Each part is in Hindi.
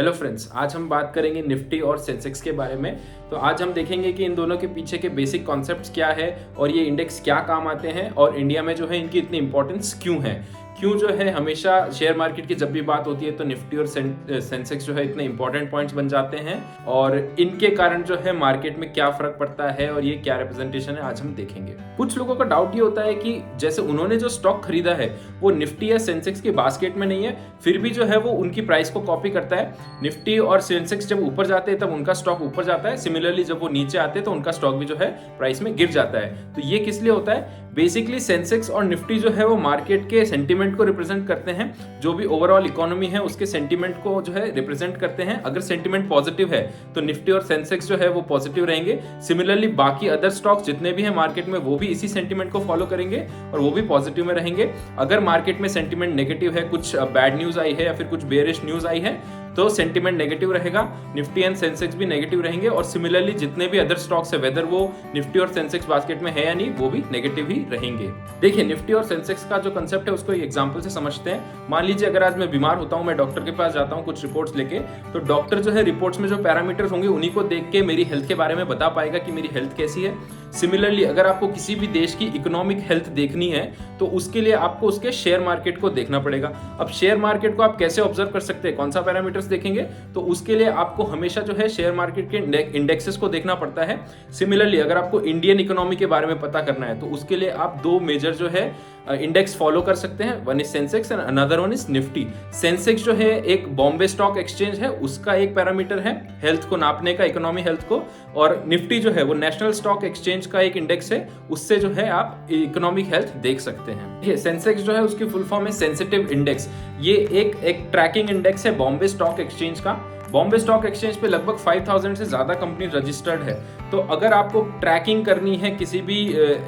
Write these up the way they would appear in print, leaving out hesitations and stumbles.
हेलो फ्रेंड्स, आज हम बात करेंगे निफ्टी और सेंसेक्स के बारे में। तो आज हम देखेंगे कि इन दोनों के पीछे के बेसिक कॉन्सेप्ट्स क्या है और ये इंडेक्स क्या काम आते हैं और इंडिया में जो है इनकी इतनी इंपॉर्टेंस क्यों है। क्यों जो है हमेशा शेयर मार्केट की जब भी बात होती है तो निफ्टी और सेंसेक्स जो है इतने इंपॉर्टेंट पॉइंट्स बन जाते हैं और इनके कारण जो है मार्केट में क्या फर्क पड़ता है और ये क्या रिप्रेजेंटेशन है आज हम देखेंगे। कुछ लोगों का डाउट ये होता है कि जैसे उन्होंने जो स्टॉक खरीदा है वो निफ्टी या सेंसेक्स के बास्केट में नहीं है, फिर भी जो है वो उनकी प्राइस को कॉपी करता है। निफ्टी और सेंसेक्स जब ऊपर जाते हैं तब उनका स्टॉक ऊपर जाता है, सिमिलरली जब वो नीचे आते हैं तो उनका स्टॉक भी जो है प्राइस में गिर जाता है। तो ये किस लिए होता है? बेसिकली सेंसेक्स और निफ्टी जो है वो मार्केट के सेंटीमेंट को रिप्रेजेंट करते हैं, जो भी ओवरऑल इकोनॉमी है उसके सेंटीमेंट को जो है रिप्रेजेंट करते हैं। अगर सेंटीमेंट पॉजिटिव है तो निफ्टी और सेंसेक्स जो है वो पॉजिटिव रहेंगे। सिमिलरली बाकी अदर स्टॉक्स जितने भी हैं मार्केट में वो भी इसी सेंटीमेंट को फॉलो करेंगे और वो भी पॉजिटिव में रहेंगे। अगर मार्केट में सेंटीमेंट नेगेटिव है, कुछ बैड न्यूज आई है या फिर कुछ बेयरिश न्यूज आई है तो सेंटीमेंट नेगेटिव रहेगा, निफ्टी एंड सेंसेक्स भी नेगेटिव रहेंगे और सिमिलरली जितने भी अदर स्टॉक्स है वेदर वो निफ्टी और सेंसेक्स बास्केट में है या नहीं वो भी नेगेटिव ही रहेंगे। देखिए, निफ्टी और सेंसेक्स का जो कंसेप्ट है उसको एक एग्जांपल से समझते हैं। मान लीजिए अगर आज मैं बीमार होता हूं, मैं डॉक्टर के पास जाता हूं कुछ रिपोर्ट्स लेके, तो डॉक्टर जो है रिपोर्ट्स में जो पैरामीटर्स होंगे उन्हीं को देख के मेरी हेल्थ के बारे में बता पाएगा कि मेरी हेल्थ कैसी है। सिमिलरली अगर आपको किसी भी देश की इकोनॉमिक हेल्थ देखनी है तो उसके लिए आपको उसके शेयर मार्केट को देखना पड़ेगा। अब शेयर मार्केट को आप कैसे ऑब्जर्व कर सकते हैं, कौन सा पैरामीटर्स देखेंगे? तो उसके लिए आपको हमेशा जो है शेयर मार्केट के इंडेक्सेस को देखना पड़ता है। सिमिलरली अगर आपको इंडियन इकोनॉमी के बारे में पता करना है तो उसके लिए आप दो मेजर जो है इंडेक्स फॉलो कर सकते हैं, one is Sensex and another one is Nifty. Sensex जो है एक बॉम्बे स्टॉक एक्सचेंज है, उसका एक पैरामीटर है हेल्थ को नापने का, इकोनॉमी हेल्थ को, और निफ्टी जो है वो नेशनल स्टॉक एक्सचेंज का एक इंडेक्स है, उससे जो है आप इकोनॉमिक हेल्थ देख सकते हैं। ये सेंसेक्स जो है उसकी फुल फॉर्म है सेंसिटिव इंडेक्स। ये एक ट्रैकिंग इंडेक्स है बॉम्बे स्टॉक एक्सचेंज का। बॉम्बे स्टॉक एक्सचेंज पे लगभग 5000 से ज्यादा कंपनी रजिस्टर्ड है। तो अगर आपको ट्रैकिंग करनी है किसी भी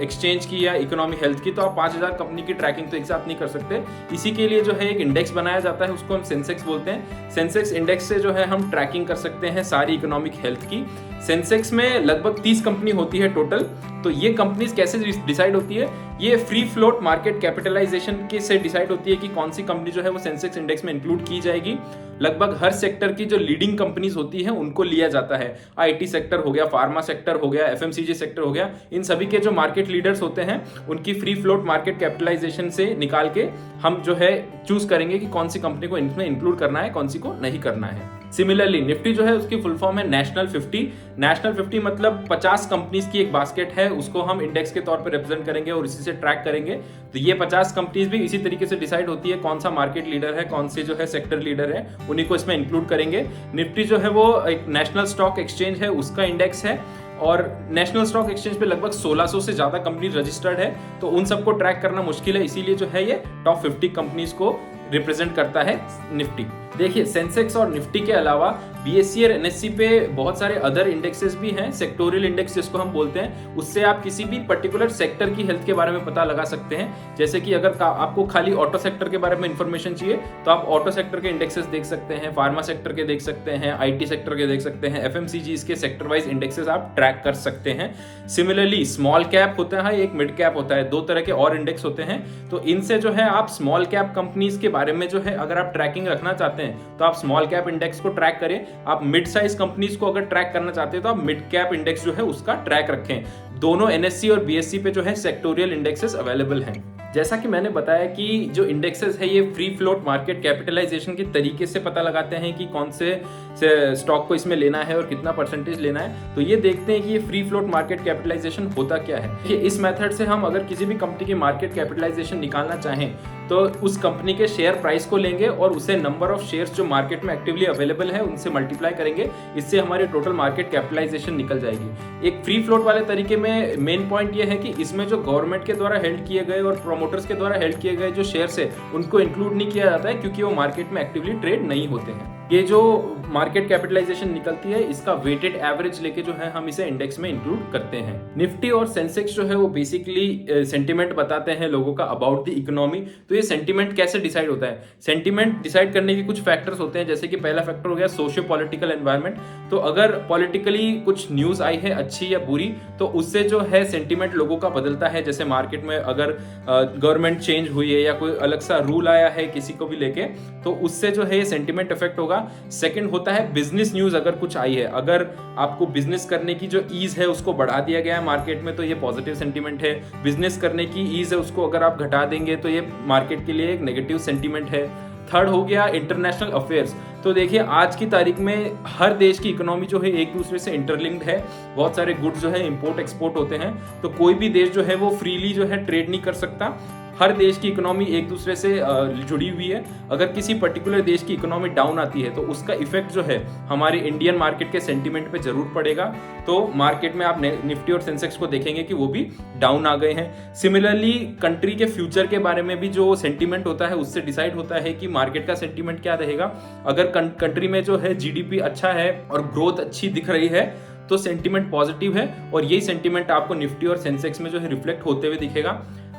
एक्सचेंज की या इकोनॉमी हेल्थ की तो आप 5000 कंपनी की ट्रैकिंग तो एक साथ नहीं कर सकते। इसी के लिए जो है एक इंडेक्स बनाया जाता है, उसको हम सेंसेक्स बोलते हैं। सेंसेक्स इंडेक्स से जो है हम ट्रैकिंग कर सकते हैं सारी इकोनॉमिक हेल्थ की। सेंसेक्स में लगभग 30 कंपनी होती है टोटल। तो ये कंपनीज कैसे डिसाइड होती है? ये फ्री फ्लोट मार्केट कैपिटलाइजेशन के से डिसाइड होती है कि कौन सी कंपनी जो है वो सेंसेक्स इंडेक्स में इंक्लूड की जाएगी। लगभग हर सेक्टर की जो लीडिंग कंपनीज होती हैं उनको लिया जाता है। आईटी सेक्टर हो गया, फार्मा सेक्टर हो गया, एफएमसीजी सेक्टर हो गया, इन सभी के जो मार्केट लीडर्स होते हैं उनकी फ्री फ्लोट मार्केट कैपिटलाइजेशन से निकाल के हम जो है चूज करेंगे कि कौन सी कंपनी को इसमें इंक्लूड करना है, कौन सी को नहीं करना है। सिमिलरली निफ्टी जो है उसकी फुल फॉर्म है नेशनल 50। नेशनल 50 मतलब 50 कंपनीज की एक बास्केट है, उसको हम इंडेक्स के तौर पर रिप्रेजेंट करेंगे और इसी से ट्रैक करेंगे। तो ये 50 कंपनीज भी इसी तरीके से डिसाइड होती है कौन सा मार्केट लीडर है, कौन से जो है सेक्टर लीडर है, उन्हीं को इसमें इंक्लूड करेंगे। निफ्टी जो है वो एक नेशनल स्टॉक एक्सचेंज है, उसका इंडेक्स है और नेशनल स्टॉक एक्सचेंज पे लगभग 1600 से ज्यादा कंपनी रजिस्टर्ड है, तो उन सबको ट्रैक करना मुश्किल है, इसीलिए जो है ये टॉप 50 कंपनीज को रिप्रेजेंट करता है निफ्टी। देखिए, सेंसेक्स और निफ्टी के अलावा बीएसई और एनएससी पे बहुत सारे अदर इंडेक्सेस भी हैं, सेक्टोरियल इंडेक्स जिसको हम बोलते हैं। उससे आप किसी भी पर्टिकुलर सेक्टर की हेल्थ के बारे में पता लगा सकते हैं। जैसे कि अगर आपको खाली ऑटो सेक्टर के बारे में इंफॉर्मेशन चाहिए तो आप ऑटो सेक्टर के इंडेक्सेस देख सकते हैं, फार्मा सेक्टर के देख सकते हैं, आईटी सेक्टर के देख सकते हैं, एफएमसीजी के सेक्टर वाइज इंडेक्सेस आप ट्रैक कर सकते हैं। सिमिलरली स्मॉल कैप होता है, एक मिड कैप होता है, दो तरह के और इंडेक्स होते हैं। तो इनसे जो है आप स्मॉल कैप कंपनीज के बारे में जो है अगर आप ट्रैकिंग रखना चाहते हैं तो आप स्मॉल कैप इंडेक्स को ट्रैक करें। आप मिड साइज कंपनीज को अगर ट्रैक करना चाहते हैं तो आप मिड कैप इंडेक्स जो है उसका ट्रैक रखें। दोनों एनएससी और बीएसई पे जो है सेक्टोरियल इंडेक्सेस अवेलेबल हैं। जैसा कि मैंने बताया कि जो इंडेक्सेस है ये फ्री फ्लोट मार्केट कैपिटलाइजेशन के तरीके से पता लगाते हैं कि कौन से स्टॉक को इसमें लेना है और कितना परसेंटेज लेना है। तो ये देखते हैं कि ये फ्री फ्लोट मार्केट कैपिटलाइजेशन होता क्या है। कि इस मेथड से हम अगर किसी भी कंपनी की मार्केट कैपिटलाइजेशन निकालना चाहें तो उस कंपनी के शेयर प्राइस को लेंगे और उसे नंबर ऑफ शेयर्स जो मार्केट में एक्टिवली अवेलेबल है उनसे मल्टीप्लाई करेंगे, इससे हमारी टोटल मार्केट कैपिटलाइजेशन निकल जाएगी। एक फ्री फ्लोट वाले तरीके में मेन पॉइंट ये है कि इसमें जो गवर्नमेंट के द्वारा हेल्ड किए गए और प्रोमोटर्स के द्वारा हेल्ड किए गए जो शेयर्स है उनको इंक्लूड नहीं किया जाता है, क्योंकि वो मार्केट में एक्टिवली ट्रेड नहीं होते हैं। ये जो मार्केट कैपिटलाइजेशन निकलती है इसका वेटेड एवरेज लेके जो है हम इसे इंडेक्स में इंक्लूड करते हैं। निफ्टी और सेंसेक्स जो है वो बेसिकली सेंटीमेंट बताते हैं लोगों का अबाउट द इकोनॉमी। तो ये सेंटीमेंट कैसे डिसाइड होता है? सेंटीमेंट डिसाइड करने के कुछ फैक्टर्स होते हैं, जैसे कि पहला फैक्टर हो गया सोशियो पॉलिटिकल एनवायरनमेंट। तो अगर पॉलिटिकली कुछ न्यूज आई है अच्छी या बुरी तो उससे जो है सेंटीमेंट लोगों का बदलता है। जैसे मार्केट में अगर गवर्नमेंट चेंज हुई है या कोई अलग सा रूल आया है किसी को भी लेके तो उससे जो है सेंटीमेंट इफेक्ट होगा। सेकंड होता है बिजनेस न्यूज अगर कुछ आई है, अगर आपको बिजनेस करने की जो ईज है उसको बढ़ा दिया गया है मार्केट में, तो ये पॉजिटिव सेंटीमेंट है। बिजनेस करने की ईज है उसको अगर आप घटा देंगे तो ये मार्केट के लिए एक नेगेटिव सेंटीमेंट है। थर्ड हो गया इंटरनेशनल अफेयर्स। तो देखिए आज की तारीख में हर देश की इकोनॉमी जो है एक दूसरे से इंटरलिंक्ड है, बहुत सारे गुड्स जो है इंपोर्ट एक्सपोर्ट होते हैं, तो कोई भी देश जो है वो फ्रीली जो है ट्रेड नहीं कर सकता। हर देश की इकोनॉमी एक दूसरे से जुड़ी हुई है। अगर किसी पर्टिकुलर देश की इकोनॉमी डाउन आती है तो उसका इफेक्ट जो है हमारे इंडियन मार्केट के सेंटीमेंट पे जरूर पड़ेगा। तो मार्केट में आप निफ्टी और सेंसेक्स को देखेंगे कि वो भी डाउन आ गए हैं। सिमिलरली कंट्री के फ्यूचर के बारे में भी जो सेंटीमेंट होता है उससे डिसाइड होता है कि मार्केट का सेंटीमेंट क्या रहेगा। अगर कंट्री में जो है जीडीपी अच्छा है और ग्रोथ अच्छी दिख रही है तो सेंटीमेंट पॉजिटिव है, और यही सेंटीमेंट आपको निफ्टी और सेंसेक्स में जो है रिफ्लेक्ट होते हुए दिखेगा।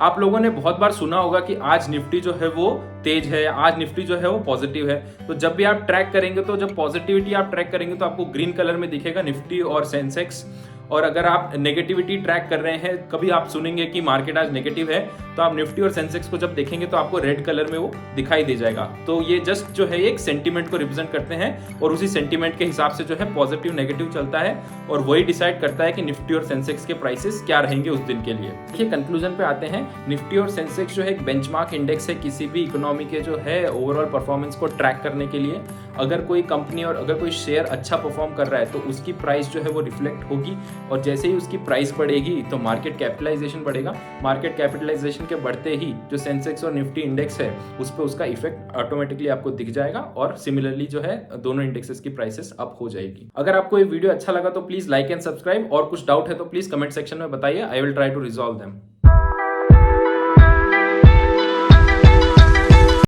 आप लोगों ने बहुत बार सुना होगा कि आज निफ्टी जो है वो तेज है, आज निफ्टी जो है वो पॉजिटिव है। तो जब भी आप ट्रैक करेंगे, तो जब पॉजिटिविटी आप ट्रैक करेंगे तो आपको ग्रीन कलर में दिखेगा निफ्टी और सेंसेक्स, और अगर आप नेगेटिविटी ट्रैक कर रहे हैं, कभी आप सुनेंगे कि मार्केट आज नेगेटिव है, तो आप निफ्टी और सेंसेक्स को जब देखेंगे तो आपको रेड कलर में वो दिखाई दे जाएगा। तो ये जस्ट जो है एक सेंटीमेंट को रिप्रेजेंट करते हैं, और उसी सेंटीमेंट के हिसाब से जो है पॉजिटिव नेगेटिव चलता है, और वही डिसाइड करता है कि निफ्टी और सेंसेक्स के प्राइसेस क्या रहेंगे उस दिन के लिए। देखिए कंक्लूजन पे आते हैं। निफ्टी और सेंसेक्स जो है एक बेंचमार्क इंडेक्स है किसी भी इकोनॉमी के जो है ओवरऑल परफॉर्मेंस को ट्रैक करने के लिए। अगर कोई कंपनी और अगर कोई शेयर अच्छा परफॉर्म कर रहा है तो उसकी प्राइस जो है वो रिफ्लेक्ट होगी, और जैसे ही उसकी प्राइस बढ़ेगी तो मार्केट कैपिटलाइजेशन बढ़ेगा। मार्केट कैपिटलाइजेशन के बढ़ते ही जो सेंसेक्स और निफ्टी इंडेक्स है उस पर उसका इफेक्ट ऑटोमेटिकली आपको दिख जाएगा, और सिमिलरली जो है दोनों इंडेक्सेस की प्राइसेस अप हो जाएगी। अगर आपको ये वीडियो अच्छा लगा तो प्लीज लाइक एंड सब्सक्राइब, और कुछ डाउट है तो प्लीज कमेंट सेक्शन में बताइए, I will try to resolve them.